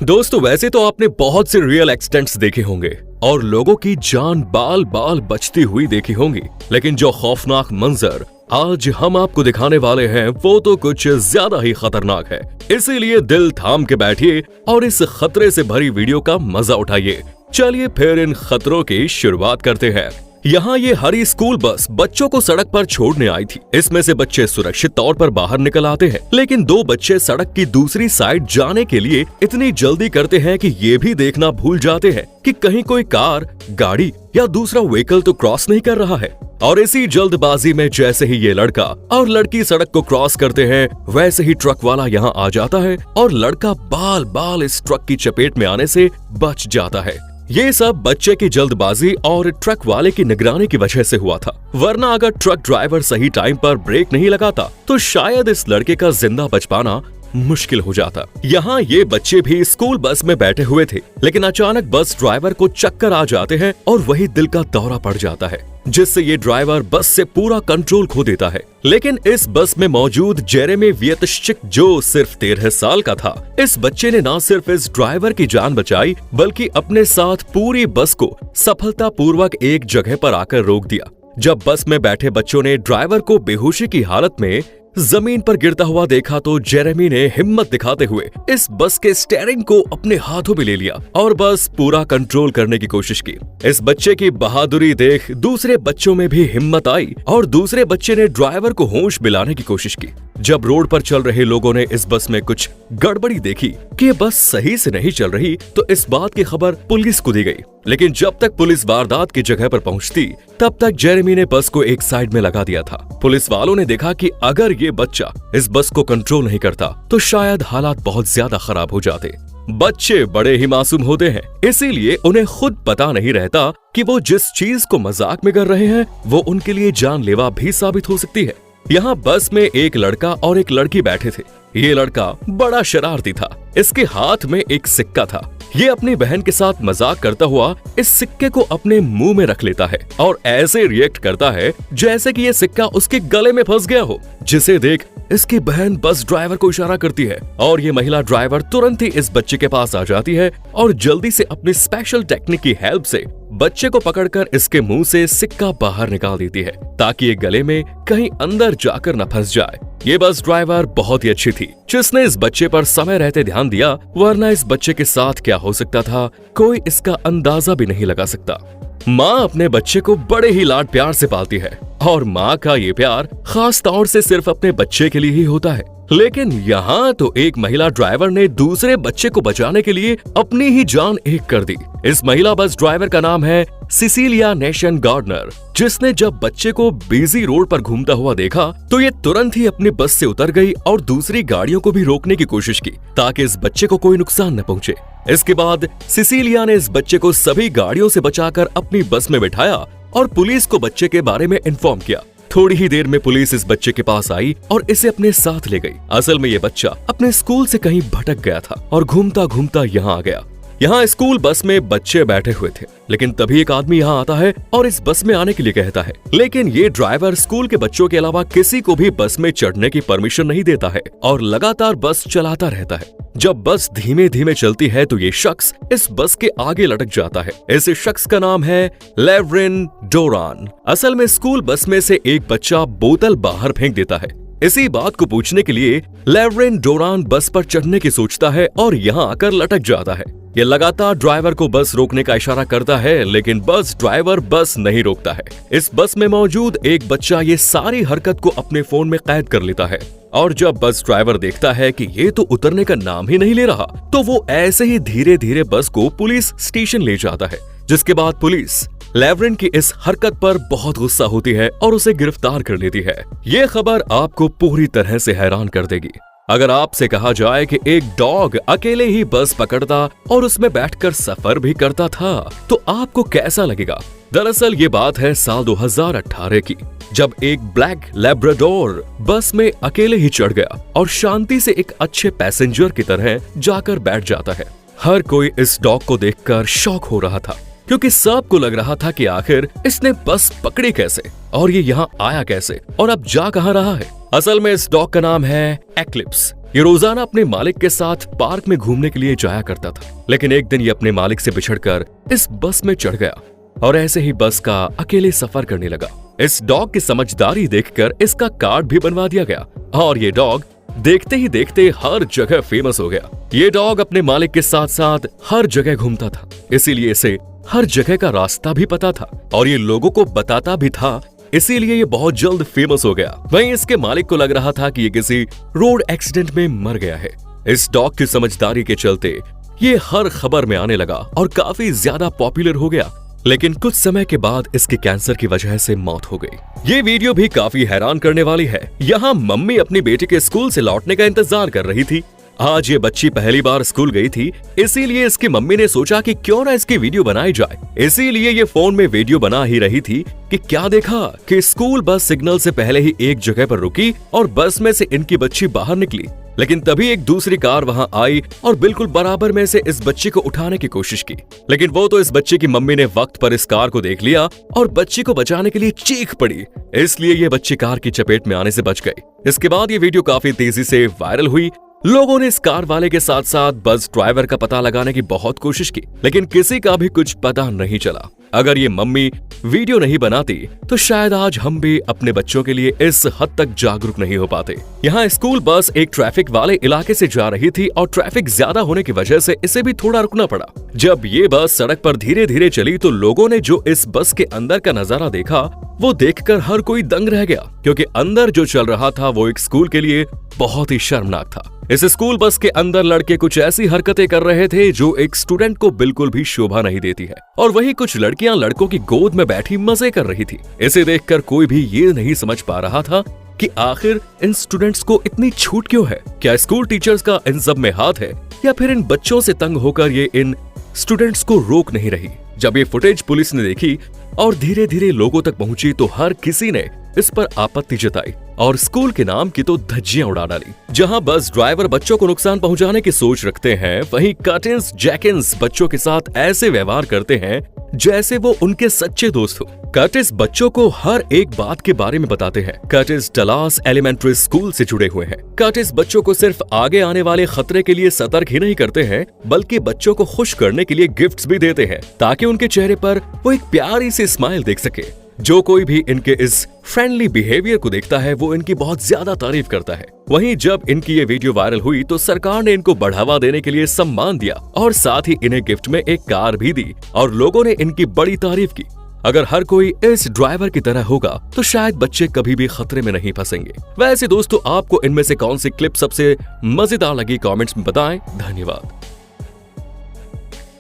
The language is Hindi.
दोस्तों वैसे तो आपने बहुत से रियल एक्सीडेंट्स देखे होंगे और लोगों की जान बाल बाल बचती हुई देखी होंगी, लेकिन जो खौफनाक मंजर आज हम आपको दिखाने वाले हैं वो तो कुछ ज्यादा ही खतरनाक है। इसीलिए दिल थाम के बैठिए और इस खतरे से भरी वीडियो का मजा उठाइए। चलिए फिर इन खतरों की शुरुआत करते हैं। यहाँ ये हरी स्कूल बस बच्चों को सड़क पर छोड़ने आई थी। इसमें से बच्चे सुरक्षित तौर पर बाहर निकल आते हैं, लेकिन दो बच्चे सड़क की दूसरी साइड जाने के लिए इतनी जल्दी करते हैं कि ये भी देखना भूल जाते हैं कि कहीं कोई कार, गाड़ी या दूसरा व्हीकल तो क्रॉस नहीं कर रहा है। और इसी जल्दबाजी में जैसे ही ये लड़का और लड़की सड़क को क्रॉस करते हैं, वैसे ही ट्रक वाला यहाँ आ जाता है और लड़का बाल बाल इस ट्रक की चपेट में आने से बच जाता है। ये सब बच्चे की जल्दबाजी और ट्रक वाले की निगरानी की वजह से हुआ था, वरना अगर ट्रक ड्राइवर सही टाइम पर ब्रेक नहीं लगाता तो शायद इस लड़के का जिंदा बच पाना मुश्किल हो जाता। यहाँ ये बच्चे भी स्कूल बस में बैठे हुए थे, लेकिन अचानक बस ड्राइवर को चक्कर आ जाते हैं और वही दिल का दौरा पड़ जाता है, जिससे ये ड्राइवर बस से पूरा कंट्रोल खो देता है। लेकिन इस बस में मौजूद जेरेमी वियतश्चिक, जो सिर्फ 13 साल का था, इस बच्चे ने न सिर्फ इस ड्राइवर की जान बचाई बल्कि अपने साथ पूरी बस को सफलतापूर्वक एक जगह पर आकर रोक दिया। जब बस में बैठे बच्चों ने ड्राइवर को बेहोशी की हालत में जमीन पर गिरता हुआ देखा तो जेरेमी ने हिम्मत दिखाते हुए इस बस के स्टीयरिंग को अपने हाथों में ले लिया और बस पूरा कंट्रोल करने की कोशिश की। इस बच्चे की बहादुरी देख दूसरे बच्चों में भी हिम्मत आई और दूसरे बच्चे ने ड्राइवर को होश मिलाने की कोशिश की। जब रोड पर चल रहे लोगों ने इस बस में कुछ गड़बड़ी देखी कि ये बस सही से नहीं चल रही, तो इस बात की खबर पुलिस को दी गई। लेकिन जब तक पुलिस वारदात की जगह पर पहुंचती, तब तक जेरेमी ने बस को एक साइड में लगा दिया था। पुलिस वालों ने देखा कि अगर ये बच्चा इस बस को कंट्रोल नहीं करता तो शायद हालात बहुत ज्यादा खराब हो जाते। बच्चे बड़े ही मासूम होते हैं, इसीलिए उन्हें खुद पता नहीं रहता कि वो जिस चीज को मजाक में कर रहे हैं वो उनके लिए जानलेवा भी साबित हो सकती है। यहाँ बस में एक लड़का और एक लड़की बैठे थे। ये लड़का बड़ा शरारती था। इसके हाथ में एक सिक्का था। ये अपनी बहन के साथ मजाक करता हुआ इस सिक्के को अपने मुंह में रख लेता है और ऐसे रिएक्ट करता है जैसे कि ये सिक्का उसके गले में फंस गया हो, जिसे देख इसकी बहन बस ड्राइवर को इशारा करती है और ये महिला ड्राइवर तुरंत ही इस बच्चे के पास आ जाती है और जल्दी से अपनी स्पेशल टेक्निक की हेल्प से बच्चे को पकड़कर इसके मुंह से सिक्का बाहर निकाल देती है, ताकि ये गले में कहीं अंदर जाकर न फंस जाए। ये बस ड्राइवर बहुत ही अच्छी थी, जिसने इस बच्चे पर समय रहते ध्यान दिया, वरना इस बच्चे के साथ क्या हो सकता था कोई इसका अंदाजा भी नहीं लगा सकता। माँ अपने बच्चे को बड़े ही लाड प्यार से पालती है और माँ का ये प्यार खास तौर से सिर्फ अपने बच्चे के लिए ही होता है। लेकिन यहाँ तो एक महिला ड्राइवर ने दूसरे बच्चे को बचाने के लिए अपनी ही जान एक कर दी। इस महिला बस ड्राइवर का नाम है सिसिलिया नेशन गार्डनर, जिसने जब बच्चे को बिजी रोड पर घूमता हुआ देखा तो ये तुरंत ही अपनी बस से उतर गई और दूसरी गाड़ियों को भी रोकने की कोशिश की, ताकि इस बच्चे को कोई नुकसान न पहुंचे। इसके बाद सिसिलिया ने इस बच्चे को सभी गाड़ियों से बचाकर अपनी बस में बिठाया और पुलिस को बच्चे के बारे में इन्फॉर्म किया। थोड़ी ही देर में पुलिस इस बच्चे के पास आई और इसे अपने साथ ले गई। असल में ये बच्चा अपने स्कूल से कहीं भटक गया था और घूमता घूमता यहाँ आ गया। यहाँ स्कूल बस में बच्चे बैठे हुए थे, लेकिन तभी एक आदमी यहाँ आता है और इस बस में आने के लिए कहता है, लेकिन ये ड्राइवर स्कूल के बच्चों के अलावा किसी को भी बस में चढ़ने की परमिशन नहीं देता है और लगातार बस चलाता रहता है। जब बस धीमे धीमे चलती है तो ये शख्स इस बस के आगे लटक जाता है। इस शख्स का नाम है लेवरिन डोरान। असल में स्कूल बस में से एक बच्चा बोतल बाहर फेंक देता है। इसी बात को पूछने के लिए लेवरिन डोरान बस पर चढ़ने की सोचता है और यहाँ आकर लटक जाता है। ये लगातार ड्राइवर को बस रोकने का इशारा करता है, लेकिन बस ड्राइवर बस नहीं रोकता है। इस बस में मौजूद एक बच्चा ये सारी हरकत को अपने फोन में कैद कर लेता है और जब बस ड्राइवर देखता है कि ये तो उतरने का नाम ही नहीं ले रहा, तो वो ऐसे ही धीरे धीरे बस को पुलिस स्टेशन ले जाता है। जिसके बाद पुलिस लेवरिन की इस हरकत पर बहुत गुस्सा होती है और उसे गिरफ्तार कर लेती है। ये खबर आपको पूरी तरह से हैरान कर देगी। अगर आपसे कहा जाए कि एक डॉग अकेले ही बस पकड़ता और उसमें बैठकर सफर भी करता था, तो आपको कैसा लगेगा? दरअसल ये बात है साल 2018 की, जब एक ब्लैक लैब्राडोर बस में अकेले ही चढ़ गया और शांति से एक अच्छे पैसेंजर की तरह जाकर बैठ जाता है। हर कोई इस डॉग को देखकर शॉक हो रहा था, क्योंकि सबको लग रहा था कि आखिर इसने बस पकड़ी कैसे और ये यहाँ आया कैसे और अब जा कहाँ रहा है। असल में इस डॉग का नाम है एक्लिप्स। ये रोजाना अपने मालिक के साथ पार्क में घूमने के लिए जाया करता था, लेकिन एक दिन ये अपने मालिक से बिछड़कर इस बस में चढ़ गया और ऐसे ही बस का अकेले सफर करने लगा। इस डॉग की समझदारी देखकर इसका कार्ड भी बनवा दिया गया और ये डॉग देखते ही देखते हर जगह फेमस हो गया। ये डॉग अपने मालिक के साथ साथ हर जगह घूमता था, इसीलिए इसे हर जगह का रास्ता भी पता था और ये लोगों को बताता भी था, इसीलिए ये बहुत जल्द फेमस हो गया। वहीं इसके मालिक को लग रहा था कि ये किसी रोड एक्सीडेंट में मर गया है। इस डॉग की समझदारी के चलते ये हर खबर में आने लगा और काफी ज्यादा पॉपुलर हो गया, लेकिन कुछ समय के बाद इसके कैंसर की वजह से मौत हो गई। ये वीडियो भी काफी हैरान करने वाली है। यहाँ मम्मी अपनी बेटी के स्कूल से लौटने का इंतजार कर रही थी। आज ये बच्ची पहली बार स्कूल गई थी, इसीलिए इसकी मम्मी ने सोचा कि क्यों ना इसकी वीडियो बनाई जाए। इसीलिए ये फोन में वीडियो बना ही रही थी कि क्या देखा कि स्कूल बस सिग्नल से पहले ही एक जगह पर रुकी और बस में से इनकी बच्ची बाहर निकली, लेकिन तभी एक दूसरी कार वहां आई और बिल्कुल बराबर में से इस बच्ची को उठाने की कोशिश की, लेकिन वो तो इस बच्ची की मम्मी ने वक्त पर इस कार को देख लिया और बच्ची को बचाने के लिए चीख पड़ी, इसलिए ये बच्ची कार की चपेट में आने से बच गई। इसके बाद ये वीडियो काफी तेजी से वायरल हुई। लोगों ने इस कार वाले के साथ साथ बस ड्राइवर का पता लगाने की बहुत कोशिश की, लेकिन किसी का भी कुछ पता नहीं चला। अगर ये मम्मी वीडियो नहीं बनाती तो शायद आज हम भी अपने बच्चों के लिए इस हद तक जागरूक नहीं हो पाते। यहाँ स्कूल बस एक ट्रैफिक वाले इलाके से जा रही थी और ट्रैफिक ज्यादा होने की वजह से इसे भी थोड़ा रुकना पड़ा। जब ये बस सड़क पर धीरे धीरे चली तो लोगों ने जो इस बस के अंदर का नजारा देखा वो देखकर हर कोई दंग रह गया, क्योंकि अंदर जो चल रहा था वो एक स्कूल के लिए बहुत ही शर्मनाक था। इस स्कूल बस के अंदर लड़के कुछ ऐसी हरकतें कर रहे थे जो एक स्टूडेंट को बिल्कुल भी शोभा नहीं देती है, और वहीं कुछ लड़कियां लड़कों की गोद में बैठी मजे कर रही थी। इसे देखकर कोई भी ये नहीं समझ पा रहा था कि आखिर इन स्टूडेंट्स को इतनी छूट क्यों है। क्या स्कूल टीचर्स का इन सब में हाथ है या फिर इन बच्चों से तंग होकर ये इन स्टूडेंट्स को रोक नहीं रही। जब ये फुटेज पुलिस ने देखी और धीरे धीरे लोगों तक पहुंची तो हर किसी ने इस पर आपत्ति जताई और स्कूल के नाम की तो धज्जियां उड़ा डाली। जहां बस ड्राइवर बच्चों को नुकसान पहुंचाने की सोच रखते हैं, वहीं कर्टिस जैकिंस बच्चों के साथ ऐसे व्यवहार करते हैं जैसे वो उनके सच्चे दोस्त हो। कर्टिस बच्चों को हर एक बात के बारे में बताते हैं। कर्टिस डलास एलिमेंट्री स्कूल से जुड़े हुए हैं। कर्टिस बच्चों को सिर्फ आगे आने वाले खतरे के लिए सतर्क ही नहीं करते हैं, बल्कि बच्चों को खुश करने के लिए गिफ्ट्स भी देते हैं, ताकि उनके चेहरे पर वो एक प्यारी सी स्माइल देख सके। जो कोई भी इनके इस फ्रेंडली बिहेवियर को देखता है वो इनकी बहुत ज्यादा तारीफ करता है। वहीं जब इनकी ये वीडियो वायरल हुई तो सरकार ने इनको बढ़ावा देने के लिए सम्मान दिया और साथ ही इन्हें गिफ्ट में एक कार भी दी और लोगों ने इनकी बड़ी तारीफ की। अगर हर कोई इस ड्राइवर की तरह होगा तो शायद बच्चे कभी भी खतरे में नहीं फंसेंगे। वैसे दोस्तों, आपको इनमें से कौन सी क्लिप सबसे मजेदार लगी कमेंट्स में बताएं। धन्यवाद।